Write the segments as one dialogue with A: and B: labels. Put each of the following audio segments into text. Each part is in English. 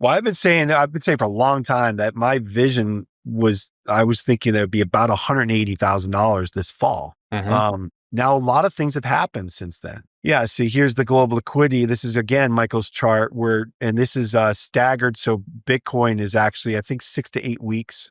A: Well, I've been saying for a long time that my vision was, I was thinking that would be about $180,000 this fall. Now a lot of things have happened since then. Yeah. See, here's the global liquidity. This is again, Michael's chart and this is staggered. So Bitcoin is actually, I think 6 to 8 weeks,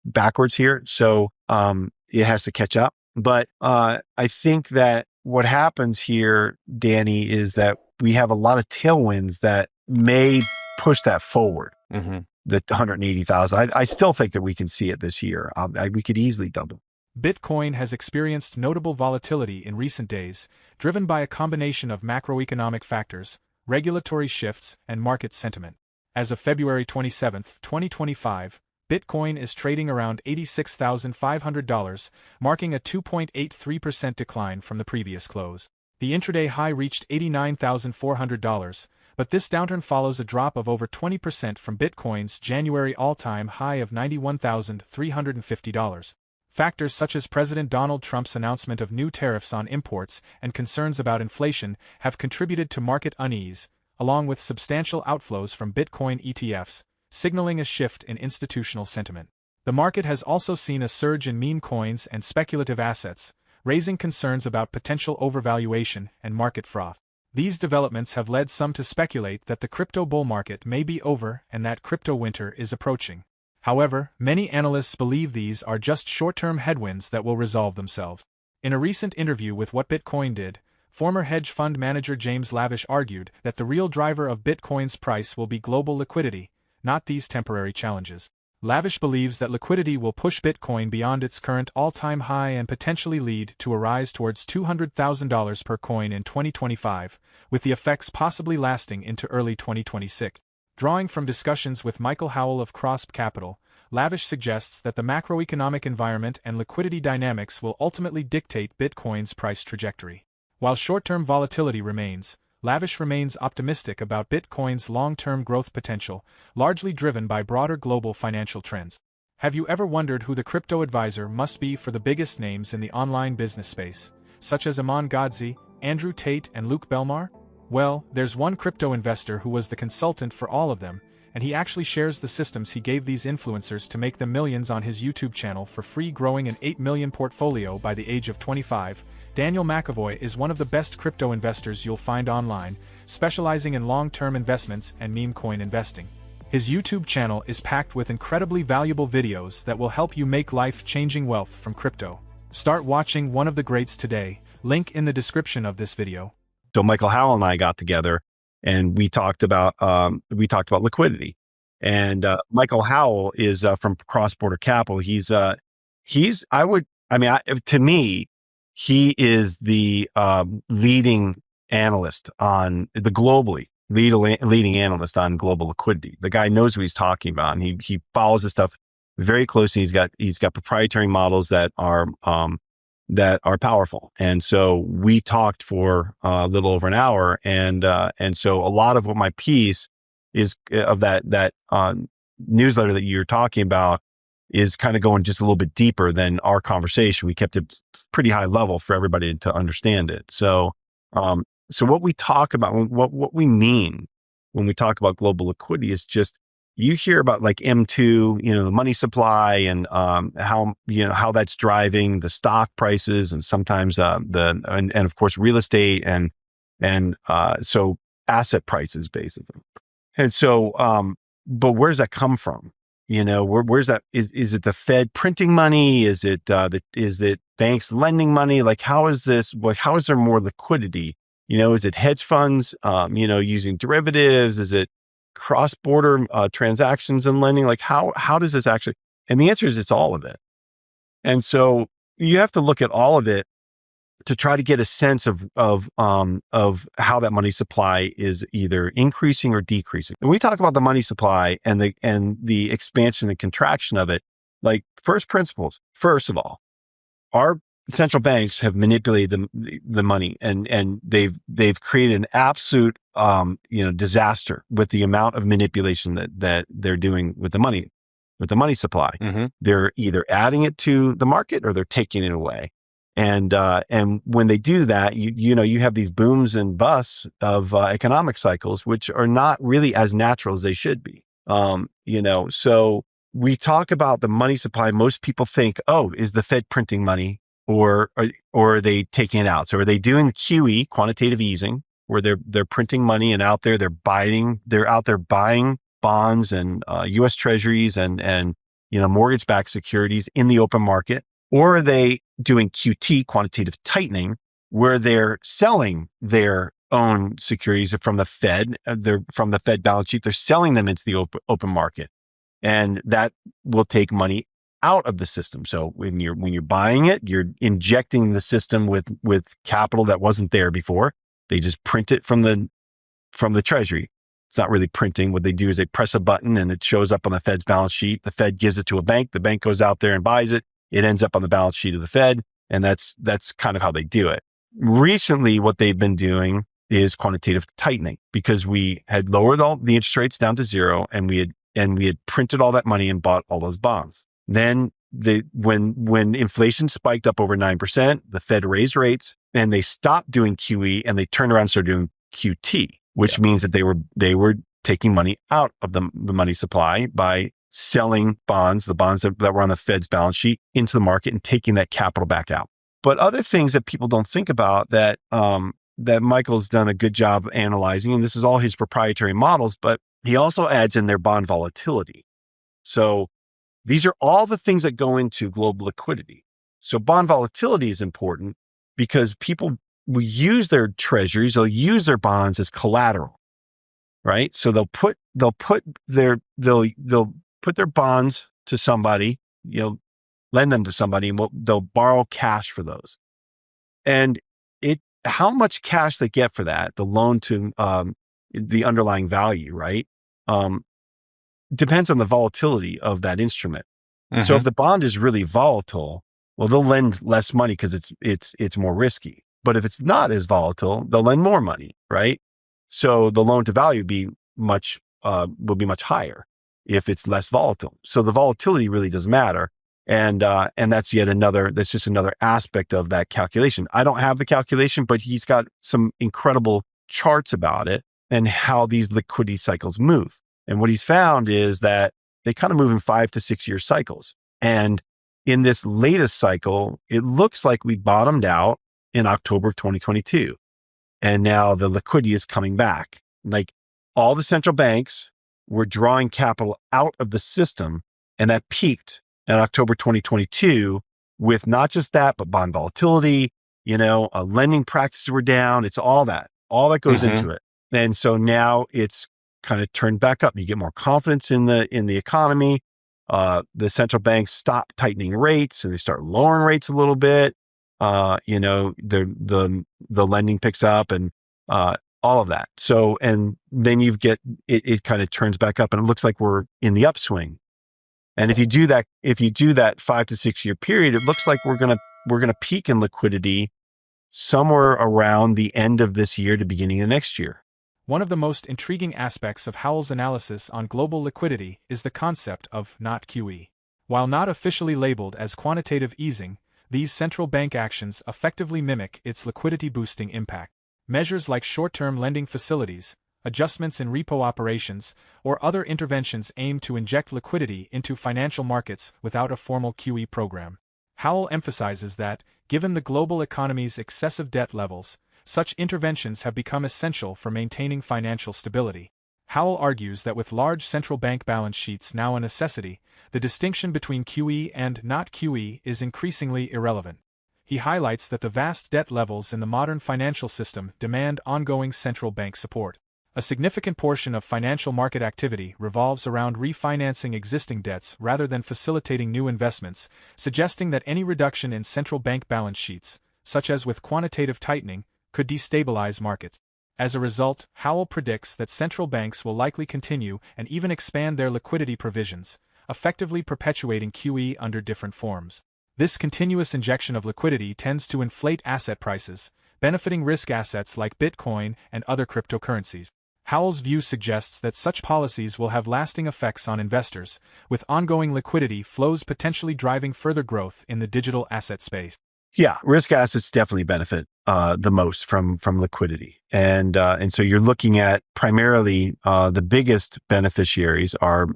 A: backwards here. So, it has to catch up. But, I think that what happens here, Danny, is that we have a lot of tailwinds that may push that forward. The 180,000. I still think that we can see it this year. We could easily double.
B: Bitcoin has experienced notable volatility in recent days, driven by a combination of macroeconomic factors, regulatory shifts, and market sentiment. As of February 27, 2025, Bitcoin is trading around $86,500, marking a 2.83% decline from the previous close. The intraday high reached $89,400, but this downturn follows a drop of over 20% from Bitcoin's January all-time high of $91,350. Factors such as President Donald Trump's announcement of new tariffs on imports and concerns about inflation have contributed to market unease, along with substantial outflows from Bitcoin ETFs, signaling a shift in institutional sentiment. The market has also seen a surge in meme coins and speculative assets, raising concerns about potential overvaluation and market froth. These developments have led some to speculate that the crypto bull market may be over and that crypto winter is approaching. However, many analysts believe these are just short-term headwinds that will resolve themselves. In a recent interview with What Bitcoin Did, former hedge fund manager James Lavish argued that the real driver of Bitcoin's price will be global liquidity, not these temporary challenges. Lavish believes that liquidity will push Bitcoin beyond its current all-time high and potentially lead to a rise towards $200,000 per coin in 2025, with the effects possibly lasting into early 2026. Drawing from discussions with Michael Howell of Crosp Capital, Lavish suggests that the macroeconomic environment and liquidity dynamics will ultimately dictate Bitcoin's price trajectory. While short-term volatility remains, Lavish remains optimistic about Bitcoin's long-term growth potential, largely driven by broader global financial trends. Have you ever wondered who the crypto advisor must be for the biggest names in the online business space, such as Aman Godzi, Andrew Tate, and Luke Belmar? Well, there's one crypto investor who was the consultant for all of them, and he actually shares the systems he gave these influencers to make them millions on his YouTube channel for free, growing an 8 million portfolio by the age of 25. Daniel McAvoy is one of the best crypto investors you'll find online, specializing in long-term investments and meme coin investing. His YouTube channel is packed with incredibly valuable videos that will help you make life-changing wealth from crypto. Start watching one of the greats today, link in the description of this video.
A: So Michael Howell and I got together and we talked about liquidity. And Michael Howell is from Cross Border Capital. To me, he is the leading analyst on the leading analyst on global liquidity. The guy knows what he's talking about, and he follows this stuff very closely. He's got proprietary models that are powerful. And so we talked for a little over an hour, and so a lot of what my piece is of that newsletter that you're talking about is kind of going just a little bit deeper than our conversation. We kept it pretty high level for everybody to understand it. So what we talk about, what we mean when we talk about global liquidity is just, you hear about like M2, the money supply and how that's driving the stock prices, and sometimes and of course real estate and so asset prices basically. And so, but where does that come from? Where's that? Is it the Fed printing money? Is it banks lending money? Like, how is this? How is there more liquidity? Is it hedge funds? Using derivatives? Is it cross-border transactions and lending? Like, how does this actually? And the answer is it's all of it. And so you have to look at all of it to try to get a sense of how that money supply is either increasing or decreasing. And we talk about the money supply and the expansion and contraction of it, like first principles. First of all, our central banks have manipulated the money, and they've created an absolute disaster with the amount of manipulation that they're doing with the money supply. Mm-hmm. They're either adding it to the market or they're taking it away. And when they do that, you have these booms and busts of economic cycles, which are not really as natural as they should be. So we talk about the money supply. Most people think, oh, is the Fed printing money, or are they taking it out? So are they doing the QE, quantitative easing, where they're printing money and out there they're out there buying bonds and U.S. Treasuries and mortgage-backed securities in the open market? Or are they doing QT, quantitative tightening, where they're selling their own securities from the Fed, from the Fed balance sheet? They're selling them into the open market, and that will take money out of the system. So when you're buying it, you're injecting the system with capital that wasn't there before. They just print it from the Treasury. It's not really printing. What they do is they press a button and it shows up on the Fed's balance sheet. The Fed gives it to a bank. The bank goes out there and buys it. It ends up on the balance sheet of the Fed. And that's kind of how they do it. Recently, what they've been doing is quantitative tightening, because we had lowered all the interest rates down to zero, and we had printed all that money and bought all those bonds. Then when inflation spiked up over 9%, the Fed raised rates and they stopped doing QE and they turned around and started doing QT, which means that they were taking money out of the money supply by selling bonds, the bonds that were on the Fed's balance sheet, into the market and taking that capital back out. But other things that people don't think about that Michael's done a good job of analyzing, and this is all his proprietary models, but he also adds in their bond volatility. So these are all the things that go into global liquidity. So bond volatility is important because people will use their treasuries, they'll use their bonds as collateral, right? So they'll put their bonds to somebody, lend them to somebody, and they'll borrow cash for those. And how much cash they get for that, the loan to the underlying value, right? Depends on the volatility of that instrument. Mm-hmm. So if the bond is really volatile, well, they'll lend less money because it's more risky. But if it's not as volatile, they'll lend more money, right? So the loan to value will be much higher if it's less volatile. So the volatility really does matter. And that's just another aspect of that calculation. I don't have the calculation, but he's got some incredible charts about it and how these liquidity cycles move. And what he's found is that they kind of move in 5 to 6 year cycles. And in this latest cycle, it looks like we bottomed out in October of 2022. And now the liquidity is coming back. Like, all the central banks were drawing capital out of the system, and that peaked in October 2022 with not just that, but bond volatility, lending practices were down. It's all that goes into it. And so now it's kind of turned back up. You get more confidence in the economy. The central banks stop tightening rates and they start lowering rates a little bit. The lending picks up and all of that. So, and then it kind of turns back up, and it looks like we're in the upswing. And if you do that 5 to 6 year period, it looks like we're gonna peak in liquidity somewhere around the end of this year to beginning of next year.
B: One of the most intriguing aspects of Howell's analysis on global liquidity is the concept of not QE. While not officially labeled as quantitative easing, these central bank actions effectively mimic its liquidity-boosting impact. Measures like short-term lending facilities, adjustments in repo operations, or other interventions aim to inject liquidity into financial markets without a formal QE program. Howell emphasizes that, given the global economy's excessive debt levels, such interventions have become essential for maintaining financial stability. Howell argues that with large central bank balance sheets now a necessity, the distinction between QE and not QE is increasingly irrelevant. He highlights that the vast debt levels in the modern financial system demand ongoing central bank support. A significant portion of financial market activity revolves around refinancing existing debts rather than facilitating new investments, suggesting that any reduction in central bank balance sheets, such as with quantitative tightening, could destabilize markets. As a result, Howell predicts that central banks will likely continue and even expand their liquidity provisions, effectively perpetuating QE under different forms. This continuous injection of liquidity tends to inflate asset prices, benefiting risk assets like Bitcoin and other cryptocurrencies. Howell's view suggests that such policies will have lasting effects on investors, with ongoing liquidity flows potentially driving further growth in the digital asset space.
A: Yeah, risk assets definitely benefit the most from liquidity, and so you're looking at primarily the biggest beneficiaries are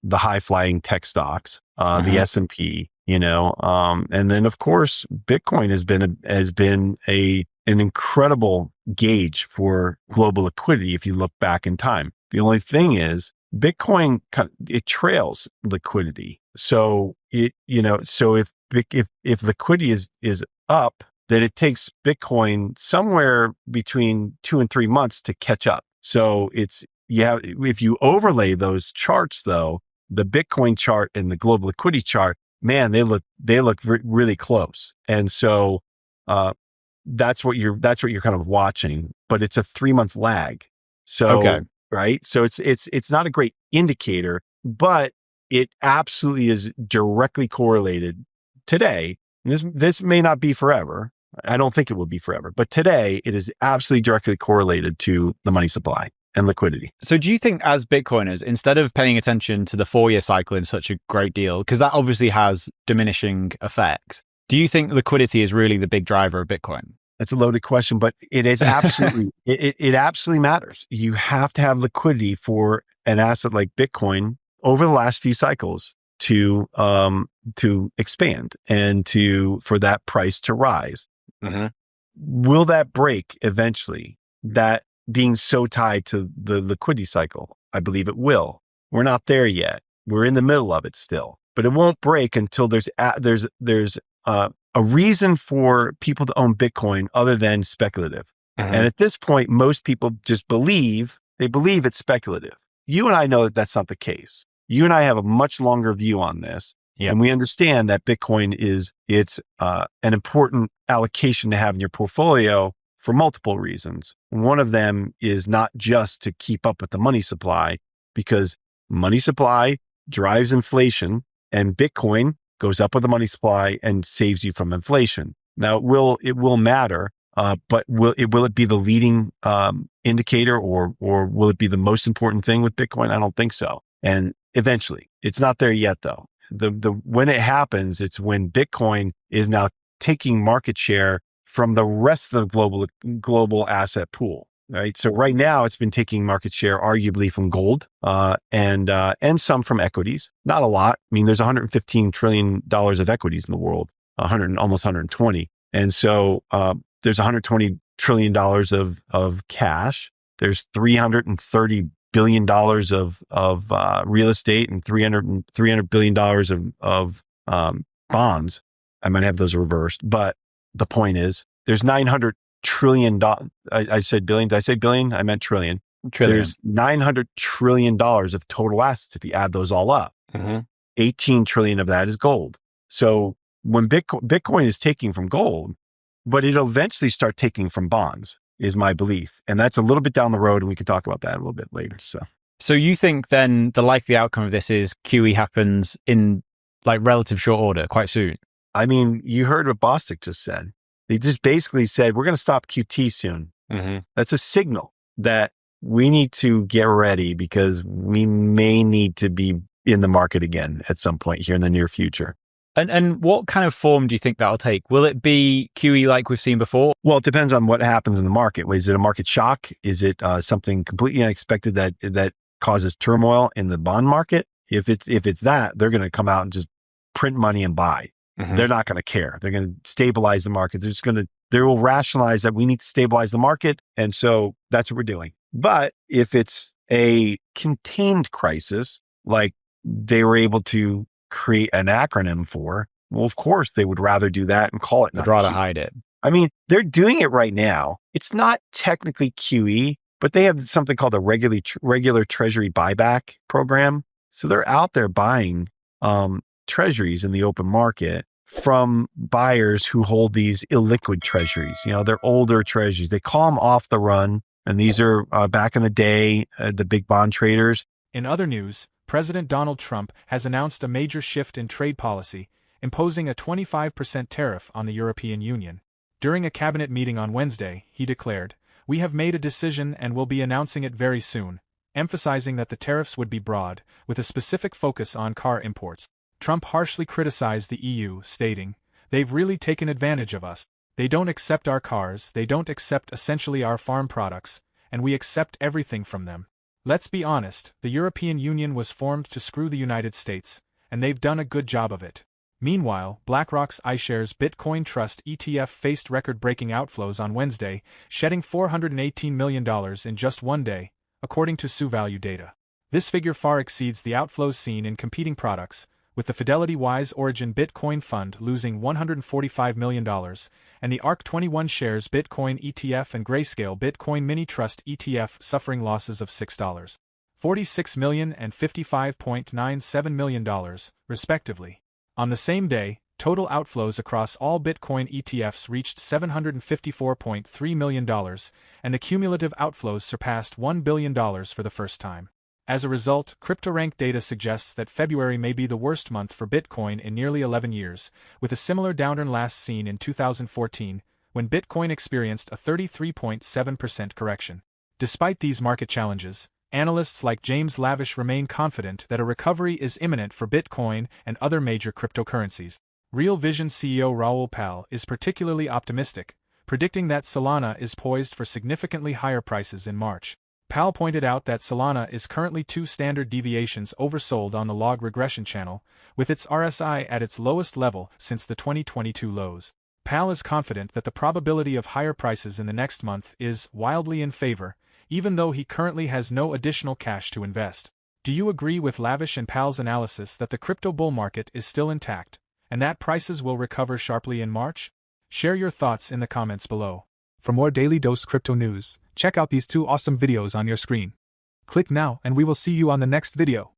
A: the high flying tech stocks, the S&P, and then of course Bitcoin has been an incredible gauge for global liquidity if you look back in time. The only thing is Bitcoin it trails liquidity, so if liquidity is up, then it takes Bitcoin somewhere between 2 and 3 months to catch up. So if you overlay those charts though, the Bitcoin chart and the global liquidity chart, man, they look really close. And so that's what you're kind of watching, but it's a 3-month lag. So
C: Okay.
A: right, so it's not a great indicator, but it absolutely is directly correlated today. This may not be forever. I don't think it will be forever, but today it is absolutely directly correlated to the money supply and liquidity.
C: So do you think as Bitcoiners, instead of paying attention to the 4-year cycle in such a great deal, because that obviously has diminishing effects, do you think liquidity is really the big driver of Bitcoin?
A: That's a loaded question, but it is absolutely, it absolutely matters. You have to have liquidity for an asset like Bitcoin over the last few cycles to expand and for that price to rise. Will that break eventually? That being so tied to the liquidity cycle, I believe it will. We're not there yet. We're in the middle of it still, but it won't break until there's a reason for people to own Bitcoin other than speculative. And at this point, most people just believe it's speculative. You and I know that that's not the case. You and I have a much longer view on this. Yep. And we understand that Bitcoin it's an important allocation to have in your portfolio for multiple reasons. One of them is not just to keep up with the money supply, because money supply drives inflation and Bitcoin goes up with the money supply and saves you from inflation. Now it will matter, but will it be the leading indicator or will it be the most important thing with Bitcoin? I don't think so. And eventually, it's not there yet though. When it happens, it's when Bitcoin is now taking market share from the rest of the global asset pool. Right. So right now it's been taking market share arguably from gold, and some from equities. Not a lot. I mean, there's $115 trillion of equities in the world, almost 120. And so, there's $120 trillion of cash. There's $330 billion of real estate and $300 billion of bonds. I might have those reversed, but the point is there's $900 trillion. I said billion. Did I say billion? I meant trillion. There's $900 trillion of total assets if you add those all up. 18 trillion of that is gold. So when Bitcoin is taking from gold, but it'll eventually start taking from bonds, is my belief. And that's a little bit down the road, and we can talk about that a little bit later.
C: So you think then the likely outcome of this is QE happens in like relative short order, quite soon?
A: I mean, you heard what Bostic just said. They just basically said, we're going to stop QT soon. That's a signal that we need to get ready because we may need to be in the market again at some point here in the near future.
C: And what kind of form do you think that'll take? Will it be QE like we've seen before?
A: Well, it depends on what happens in the market. Is it a market shock? Is it something completely unexpected that causes turmoil in the bond market? If it's that, they're going to come out and just print money and buy. They're not going to care. They're going to stabilize the market. They will rationalize that we need to stabilize the market. And so that's what we're doing. But if it's a contained crisis, like they were able to create an acronym for, well, of course they would rather do that and call it.
C: They'd rather hide it.
A: I mean, they're doing it right now. It's not technically QE, but they have something called a regular treasury buyback program. So they're out there buying treasuries in the open market from buyers who hold these illiquid treasuries. They're older treasuries. They call them off the run. And these are back in the day, the big bond traders.
B: In other news, President Donald Trump has announced a major shift in trade policy, imposing a 25% tariff on the European Union. During a cabinet meeting on Wednesday, he declared, "We have made a decision and will be announcing it very soon," emphasizing that the tariffs would be broad, with a specific focus on car imports. Trump harshly criticized the EU, stating, They've really taken advantage of us. They don't accept our cars, they don't accept essentially our farm products, and we accept everything from them. Let's be honest, the European Union was formed to screw the United States, and they've done a good job of it. Meanwhile, BlackRock's iShares Bitcoin Trust ETF faced record-breaking outflows on Wednesday, shedding $418 million in just one day, according to SuValue data. This figure far exceeds the outflows seen in competing products, with the Fidelity Wise Origin Bitcoin Fund losing $145 million, and the ARK21 Shares Bitcoin ETF and Grayscale Bitcoin Mini Trust ETF suffering losses of $6.46 million and $55.97 million, respectively. On the same day, total outflows across all Bitcoin ETFs reached $754.3 million, and the cumulative outflows surpassed $1 billion for the first time. As a result, CryptoRank data suggests that February may be the worst month for Bitcoin in nearly 11 years, with a similar downturn last seen in 2014, when Bitcoin experienced a 33.7% correction. Despite these market challenges, analysts like James Lavish remain confident that a recovery is imminent for Bitcoin and other major cryptocurrencies. Real Vision CEO Raoul is particularly optimistic, predicting that Solana is poised for significantly higher prices in March. Powell pointed out that Solana is currently 2 standard deviations oversold on the log regression channel, with its RSI at its lowest level since the 2022 lows. Powell is confident that the probability of higher prices in the next month is wildly in favor, even though he currently has no additional cash to invest. Do you agree with Lavish and Powell's analysis that the crypto bull market is still intact, and that prices will recover sharply in March? Share your thoughts in the comments below. For more Daily Dose Crypto news, check out these 2 awesome videos on your screen. Click now and we will see you on the next video.